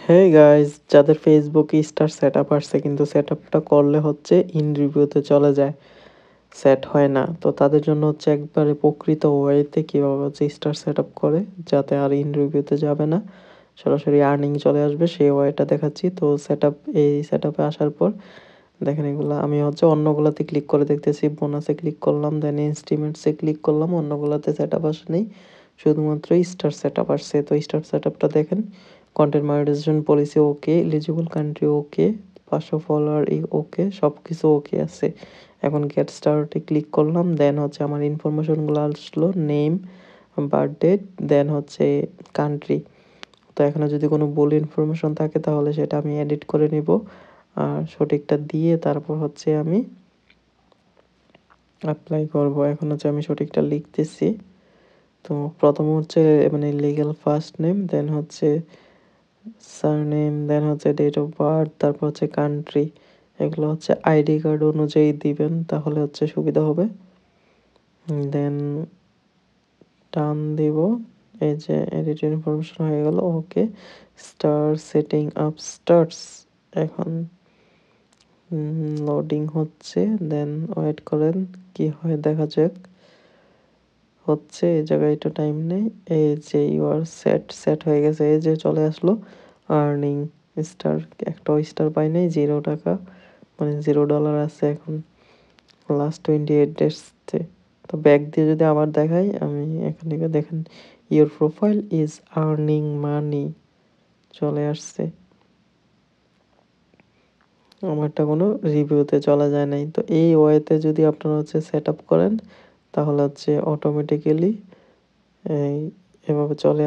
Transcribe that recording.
Hey guys, যাদের ফেসবুকে star setup আসছে কিন্তু সেটআপটা করলে হচ্ছে ইন রিভিউতে চলে যায়, সেট হয় না। তো তাদের জন্য হচ্ছে একবারে প্রকৃত ওয়েতে কীভাবে হচ্ছে স্টার সেটআপ করে যাতে আর ইন রিভিউতে যাবে না, সরাসরি আর্নিং চলে আসবে সেই ওয়েটা দেখাচ্ছি। তো এই সেটআপে আসার পর দেখেন এগুলা আমি হচ্ছে অন্যগুলাতে ক্লিক করে দেখতেছি, বোনাসে ক্লিক করলাম, দেন ইনস্টিমেটসে ক্লিক করলাম, অন্যগুলাতে সেটআপ আসে নাই, শুধুমাত্র স্টার সেটআপ আসছে। তো স্টার সেটআপটা দেখেন, content monetization policy okay, eligible country okay, 500 follower okay, সব কিছু ওকে আছে। এখন গেট স্টার্টে ক্লিক করলাম, দেন হচ্ছে আমার ইনফরমেশনগুলো আসলো, নেম, বার্থডে, দেন হচ্ছে কান্ট্রি। তো এখানে যদি কোনো ভুল ইনফরমেশন থাকে তাহলে সেটা আমি এডিট করে নিব, আর সঠিকটা দিয়ে তারপর হচ্ছে আমি অ্যাপ্লাই করব। এখন হচ্ছে আমি সঠিকটা লিখতেছি। তো প্রথম হচ্ছে মানে লিগ্যাল ফার্স্ট নেম, দেন হচ্ছে সারনেম, দেন হচ্ছে ডেট অফ বার্থ, তারপর হচ্ছে কান্ট্রি। এগুলো হচ্ছে আইডি কার্ড অনুযায়ী দিবেন, তাহলে হচ্ছে সুবিধা হবে। দেন টান দিব। এই যে এডিট ইনফরমেশন হয়ে গেল, okay. Star setting up starts. এখন লোডিং হচ্ছে, দেন ওয়েট করেন কি হয় দেখা যাক। হচ্ছে এই জায়গায় একটু টাইম নেই। এই যে ইউআর সেট হয়ে গেছে, এই যে চলে আসলো আর্নিং স্টার। একটাও স্টার পাই নাই, 0 টাকা, মানে $0 আছে এখন লাস্ট 28 ডেজতে। তো ব্যাক দিয়ে যদি আবার দেখাই, আমি এখান থেকে দেখেন your profile is earning money চলে আসছে, আমারটা কোনো রিভিউতে চলা যায় নাই। তো এই ওয়েতে যদি আপনারা হচ্ছে সেট আপ করেন তাহলে হচ্ছে অটোমেটিক্যালি এই এভাবে চলে